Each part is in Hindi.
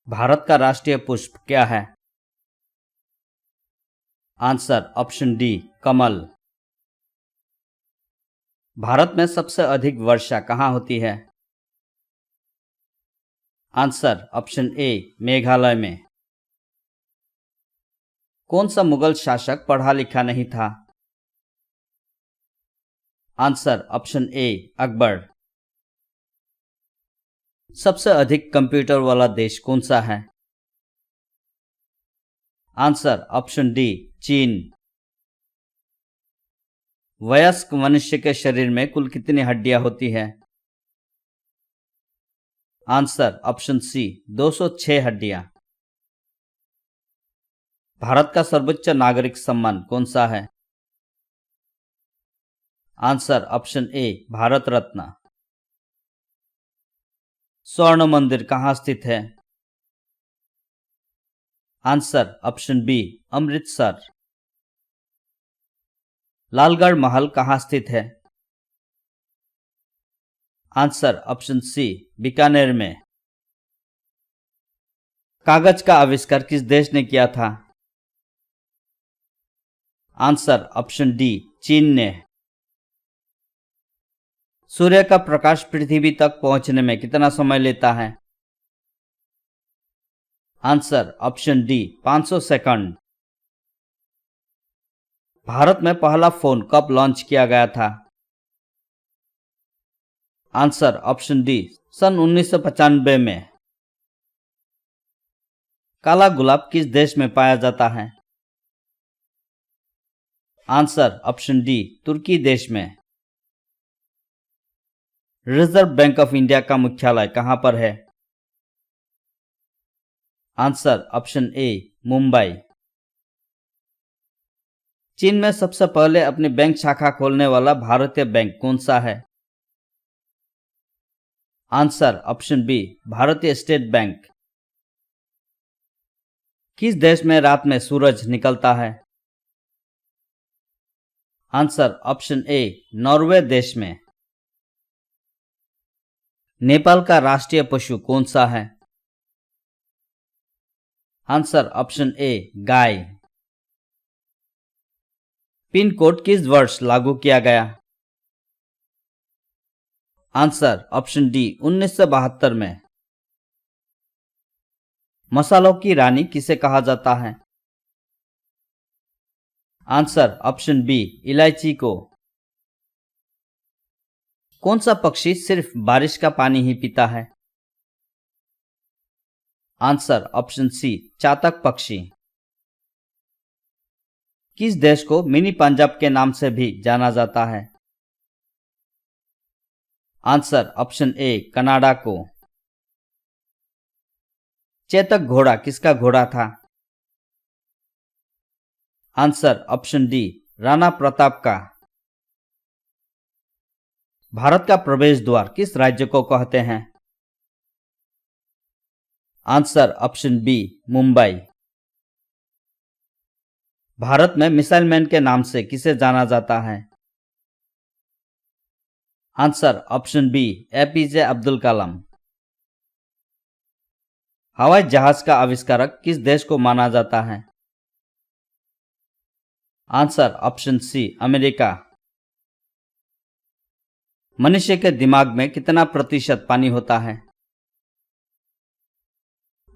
भारत का राष्ट्रीय पुष्प क्या है? आंसर ऑप्शन डी कमल। भारत में सबसे अधिक वर्षा कहाँ होती है? आंसर ऑप्शन ए मेघालय में। कौन सा मुगल शासक पढ़ा लिखा नहीं था? आंसर ऑप्शन ए अकबर। सबसे अधिक कंप्यूटर वाला देश कौन सा है? आंसर ऑप्शन डी चीन। वयस्क मनुष्य के शरीर में कुल कितनी हड्डियां होती है? आंसर ऑप्शन सी 206 हड्डियां। भारत का सर्वोच्च नागरिक सम्मान कौन सा है? Answer option A Bharat Ratna. स्वर्ण मंदिर कहाँ स्थित है? Answer option B Amritsar. Lalgarh Mahal कहाँ स्थित है? आंसर ऑप्शन सी बीकानेर में। कागज का आविष्कार किस देश ने किया था? आंसर ऑप्शन डी चीन ने। सूर्य का प्रकाश पृथ्वी तक पहुंचने में कितना समय लेता है? Answer option D 500 second. Bharat में पहला फोन कब लॉन्च किया गया था? आंसर ऑप्शन डी सन 1995 में। काला गुलाब किस देश में पाया जाता है? आंसर ऑप्शन डी तुर्की देश में। रिजर्व बैंक ऑफ इंडिया का मुख्यालय कहां पर है? आंसर ऑप्शन ए मुंबई। चीन में सबसे पहले अपनी बैंक शाखा खोलने वाला भारतीय बैंक कौन सा है? आंसर ऑप्शन बी भारतीय स्टेट बैंक। किस देश में रात में सूरज निकलता है? आंसर ऑप्शन ए नॉर्वे देश में। नेपाल का राष्ट्रीय पशु कौन सा है? आंसर ऑप्शन ए गाय। पिन कोड किस वर्ष लागू किया गया? आंसर ऑप्शन डी 1972 में। मसालों की रानी किसे कहा जाता है? आंसर ऑप्शन बी इलायची को। कौन सा पक्षी सिर्फ बारिश का पानी ही पीता है? आंसर ऑप्शन सी चातक पक्षी। किस देश को मिनी पंजाब के नाम से भी जाना जाता है? आंसर ऑप्शन ए कनाडा को। चेतक घोड़ा किसका घोड़ा था? Answer option D Rana Pratap का। भारत का प्रवेश द्वार किस राज्य को कहते हैं? Answer option B Mumbai. भारत में मिसाइल मैन के नाम से किसे जाना जाता है? Answer option B APJ Abdul Kalam. हवाई जहाज का आविष्कारक किस देश को माना जाता है? Answer option C America. मनुष्य के दिमाग में कितना प्रतिशत पानी होता है?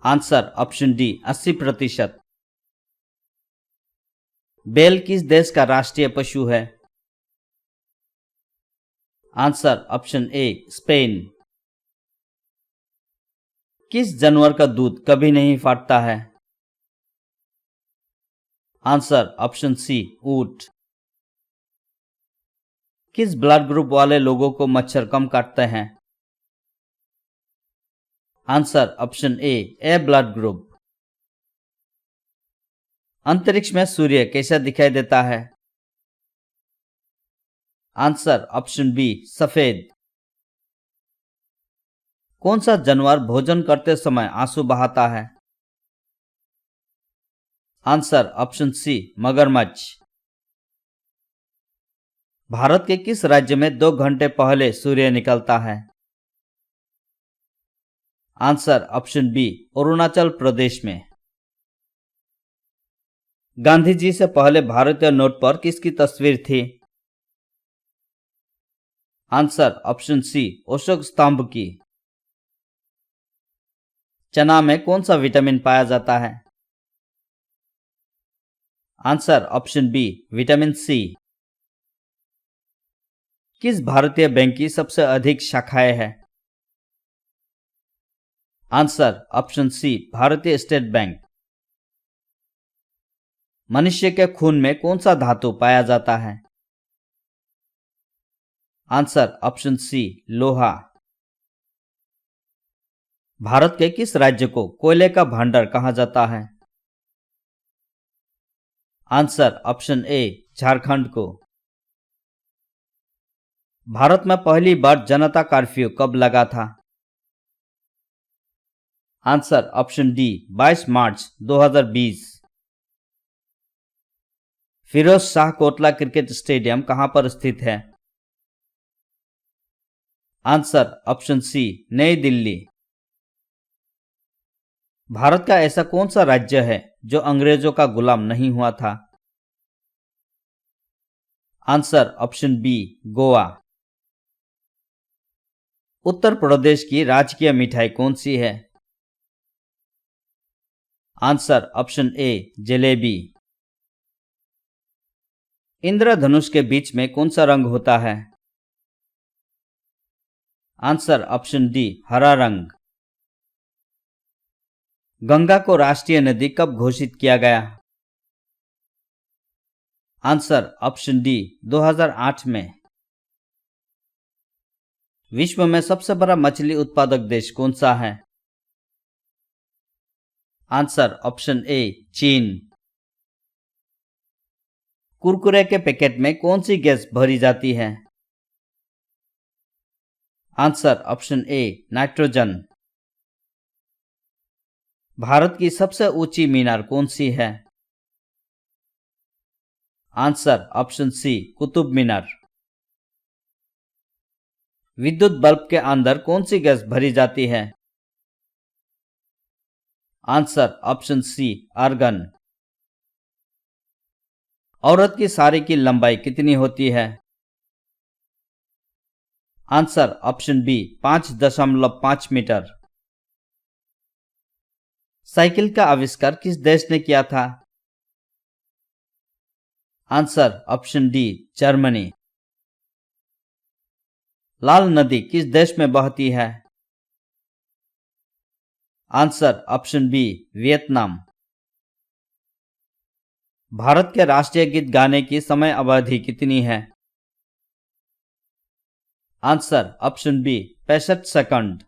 Answer option D 80%। बैल किस देश का राष्ट्रीय पशु है? Answer option A Spain. किस जानवर का दूध कभी नहीं फाटता है? आंसर ऑप्शन सी ऊंट। किस ब्लड ग्रुप वाले लोगों को मच्छर कम काटते हैं? आंसर ऑप्शन ए ब्लड ग्रुप। अंतरिक्ष में सूर्य कैसा दिखाई देता है? आंसर ऑप्शन बी सफेद। कौन सा जानवर भोजन करते समय आंसू बहाता है? आंसर ऑप्शन सी मगरमच्छ। भारत के किस राज्य में 2 घंटे पहले सूर्य निकलता है? Answer option B Arunachal Pradesh में। गांधी जी से पहले भारतीय नोट पर किसकी तस्वीर थी? आंसर ऑप्शन सी अशोक स्तंभ की। चना में कौन सा विटामिन पाया जाता है? Answer option B vitamin C. किस भारतीय बैंक की सबसे अधिक शाखाएं हैं? आंसर ऑप्शन सी भारतीय स्टेट बैंक। मनुष्य के खून में कौन सा धातु पाया जाता है? आंसर ऑप्शन सी लोहा। भारत के किस राज्य को कोयले का भंडार कहा जाता है? आंसर ऑप्शन ए झारखंड को। भारत में पहली बार जनता कर्फ्यू कब लगा था? आंसर ऑप्शन डी 22 मार्च 2020। फिरोज शाह कोटला क्रिकेट स्टेडियम कहां पर स्थित है? आंसर ऑप्शन सी नई दिल्ली। भारत का ऐसा कौन सा राज्य है जो अंग्रेजों का गुलाम नहीं हुआ था? Answer option B Goa. Uttar Pradesh की राजकीय मिठाई कौन सी है? Answer option A jalebi. इंद्रधनुष के बीच में कौन सा रंग होता है? आंसर ऑप्शन डी हरा रंग। गंगा को राष्ट्रीय नदी कब घोषित किया गया? आंसर ऑप्शन डी 2008 में। विश्व में सबसे बड़ा मछली उत्पादक देश कौन सा है? आंसर ऑप्शन ए चीन। कुरकुरे के पैकेट में कौन सी गैस भरी जाती है? Answer option A nitrogen. Bharat की सबसे ऊंची मीनार कौन सी है? आंसर ऑप्शन सी कुतुब मीनार। विद्युत बल्ब के अंदर कौन सी गैस भरी जाती है? Answer option C argon. औरत की साड़ी की लंबाई कितनी होती है? Answer option B 5.5 metre. Cycle का आविष्कार किस देश ने किया था? Answer option D Germany. लाल नदी किस देश में बहती है? Answer option B Vietnam. Bharat के राष्ट्रीय गीत गाने की समय अवधि कितनी है? Answer option B 65 second.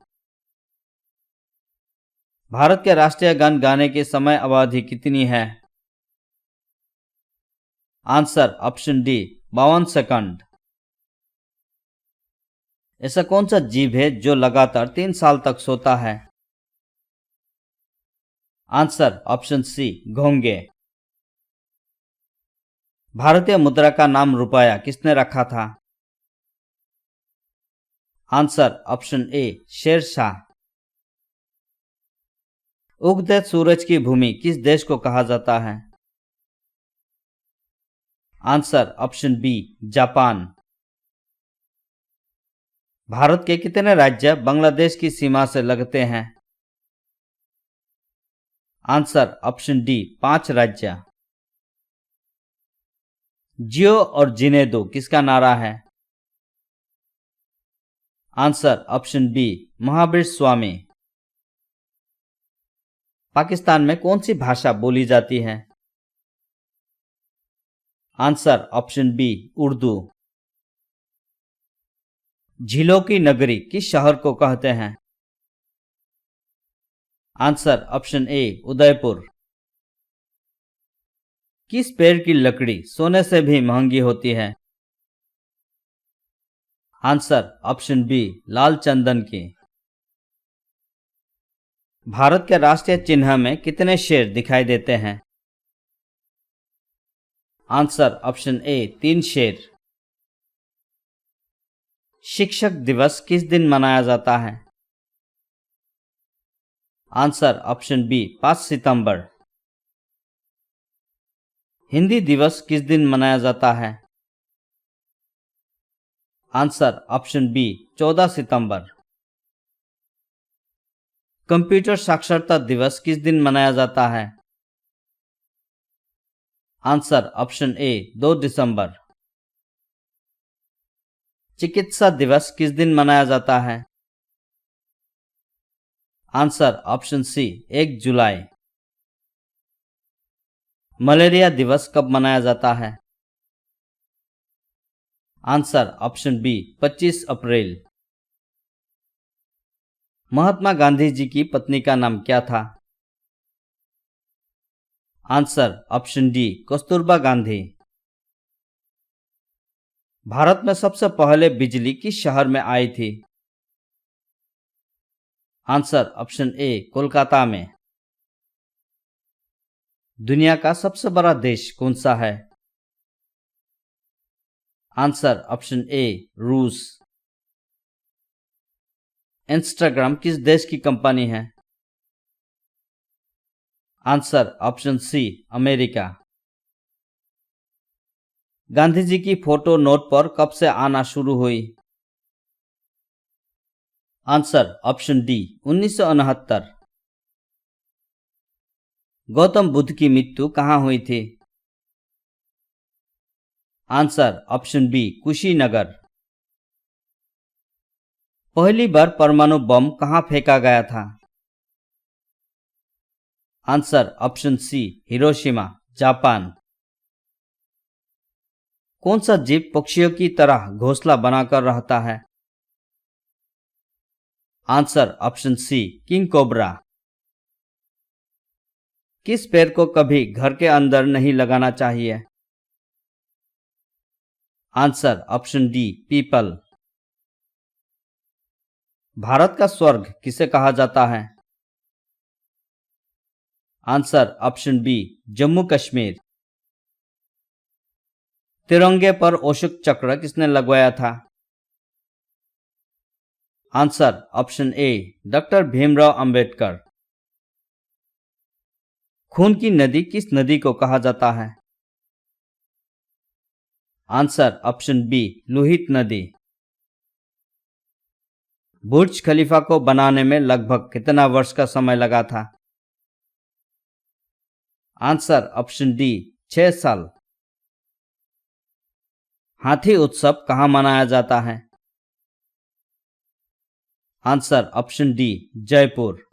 Bharat के राष्ट्रीय गान गाने की समय अवधि कितनी है? Answer option D 52 second. ऐसा कौन सा जीव है जो लगातार 3 साल तक सोता है? आंसर ऑप्शन सी घोंगे। भारतीय मुद्रा का नाम रुपया किसने रखा था? Answer option A Shershah. उगते सूरज की भूमि किस देश को कहा जाता है? Answer option B Japan. भारत के कितने राज्य बांग्लादेश की सीमा से लगते हैं? आंसर ऑप्शन डी 5 राज्य। जियो और जीने दो किसका नारा है? Answer option B Mahavir Swami. Pakistan में कौन सी भाषा बोली जाती है? Answer option B Urdu. झीलों की नगरी किस शहर को कहते हैं? Answer option A Udaipur. किस पेड़ की लकड़ी सोने से भी महंगी होती है? आंसर ऑप्शन बी लाल चंदन की। भारत के राष्ट्रीय चिन्ह में कितने शेर दिखाई देते हैं? आंसर ऑप्शन ए 3 शेर। शिक्षक दिवस किस दिन मनाया जाता है? आंसर ऑप्शन बी 5 सितंबर। हिंदी दिवस किस दिन मनाया जाता है? आंसर ऑप्शन बी 14 सितंबर। कंप्यूटर साक्षरता दिवस किस दिन मनाया जाता है? आंसर ऑप्शन ए 2 दिसंबर। चिकित्सा दिवस किस दिन मनाया जाता है? आंसर ऑप्शन सी 1 जुलाई। मलेरिया दिवस कब मनाया जाता है? आंसर ऑप्शन बी 25 अप्रैल। महात्मा गांधी जी की पत्नी का नाम क्या था? Answer option D Kasturba Gandhi. Bharat में सबसे पहले बिजली किस शहर में आई थी? आंसर ऑप्शन ए कोलकाता में। दुनिया का सबसे बड़ा देश कौन सा है? आंसर ऑप्शन ए रूस। इंस्टाग्राम किस देश की कंपनी है? Answer option C America. Gandhi ji की फोटो नोट पर कब से आना शुरू हुई? Answer option D 1969। Gautam Buddha की मृत्यु कहाँ हुई थी? Answer option B Kushinagar. पहली बार परमाणु बम कहाँ फेंका गया था? Answer option C Hiroshima Japan. कौन सा जीव पक्षियों की तरह घोंसला बनाकर रहता है? Answer option C king cobra. किस पेड़ को कभी घर के अंदर नहीं लगाना चाहिए? Answer option D peepal. भारत का स्वर्ग किसे कहा जाता है? Answer option B Jammu Kashmir. तिरंगे पर अशोक चक्र किसने लगवाया था? Answer option A doctor Bhimrao Ambedkar. खून की नदी किस नदी को कहा जाता है? आंसर ऑप्शन बी लोहित नदी। बुर्ज खलीफा को बनाने में लगभग कितना वर्ष का समय लगा था? आंसर ऑप्शन डी 6 साल। हाथी उत्सव कहाँ मनाया जाता है? Answer option D Jaipur.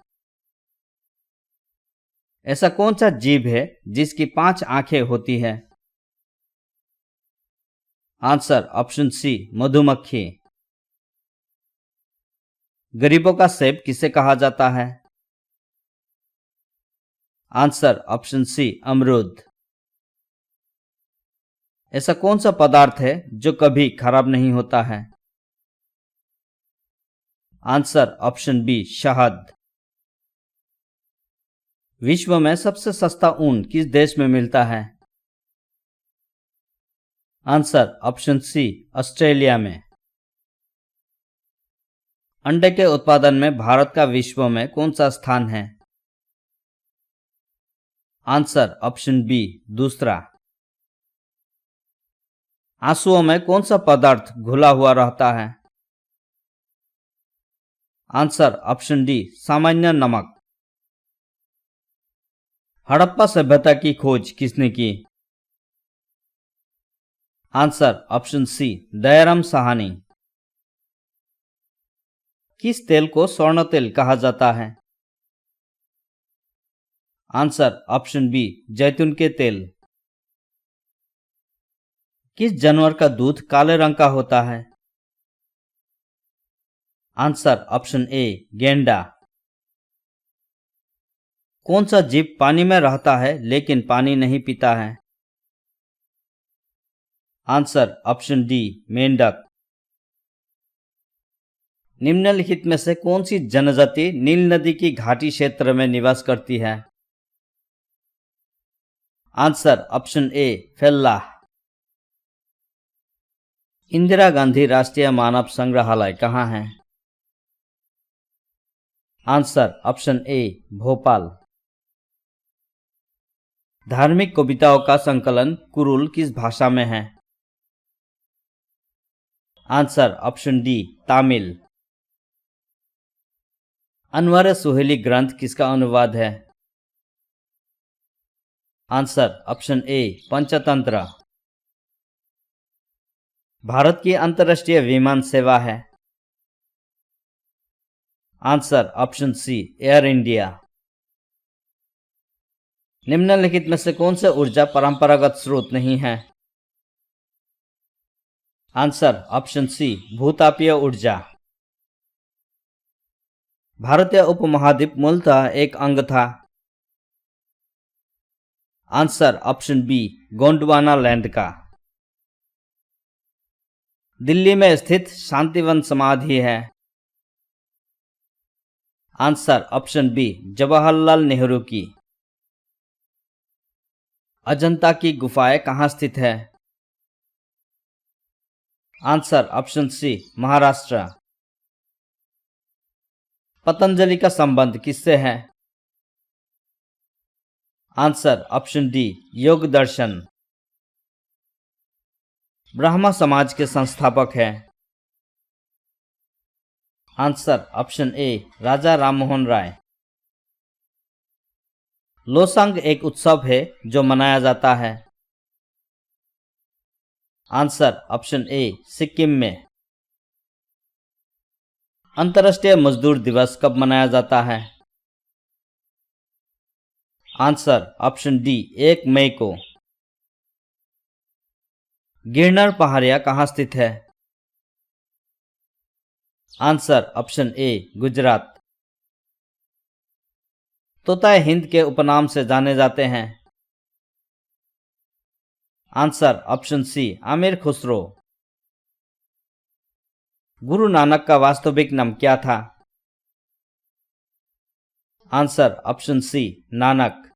ऐसा कौन सा जीव है जिसकी 5 आंखें होती है? आंसर ऑप्शन सी मधुमक्खी। गरीबों का सेब किसे कहा जाता है? आंसर ऑप्शन सी अमरूद। ऐसा कौन सा पदार्थ है जो कभी खराब नहीं होता है? आंसर ऑप्शन बी शहद। विश्व में सबसे सस्ता ऊन किस देश में मिलता है? आंसर ऑप्शन सी ऑस्ट्रेलिया में। अंडे के उत्पादन में भारत का विश्व में कौन सा स्थान है? आंसर ऑप्शन बी दूसरा। आंसुओं में कौन सा पदार्थ घुला हुआ रहता है? आंसर ऑप्शन डी सामान्य नमक। हड़प्पा सभ्यता की खोज किसने की? Answer option C Dayaram Sahni. किस तेल को स्वर्ण तेल कहा जाता है? आंसर ऑप्शन बी जैतून के तेल। किस जानवर का दूध काले रंग का होता है? आंसर ऑप्शन ए गेंडा। कौन सा जीव पानी में रहता है लेकिन पानी नहीं पीता है? आंसर ऑप्शन डी मेंढक। निम्नलिखित में से कौन सी जनजाति नील नदी की घाटी क्षेत्र में निवास करती है? आंसर ऑप्शन ए फेल्लाह। इंदिरा गांधी राष्ट्रीय मानव संग्रहालय कहाँ है? Answer option A Bhopal. धार्मिक कविताओं का संकलन कुरुल किस भाषा में है? Answer option D Tamil. Anwar Suhaili ग्रंथ किसका अनुवाद है? Answer option A Panchatantra. Bharat की अंतर्राष्ट्रीय विमान सेवा है? Answer option C air India. निम्नलिखित में से कौन से ऊर्जा परंपरागत स्रोत नहीं है? आंसर ऑप्शन सी भूतापीय ऊर्जा। भारतीय उपमहाद्वीप मूलतः एक अंग था? Answer option B Gondwana land का। दिल्ली में स्थित शांतिवन समाधि है? Answer option B Jawaharlal Nehru की। अजंता की गुफाएं कहाँ स्थित है? Answer option C Maharashtra. Patanjali का संबंध किससे है? आंसर ऑप्शन डी योग दर्शन। ब्रह्मा समाज के संस्थापक हैं? आंसर ऑप्शन ए राजा राममोहन राय। लोसांग एक उत्सव है जो मनाया जाता है? आंसर ऑप्शन ए सिक्किम में। अंतर्राष्ट्रीय मजदूर दिवस कब मनाया जाता है? आंसर ऑप्शन डी 1 मई को। गिरनार पहाड़ियां कहाँ स्थित है? Answer option A Gujarat. तोताए हिंद के उपनाम से जाने जाते हैं? Answer option C Amir Khusro. Guru Nanak का वास्तविक नाम क्या था? Answer option C Nanak.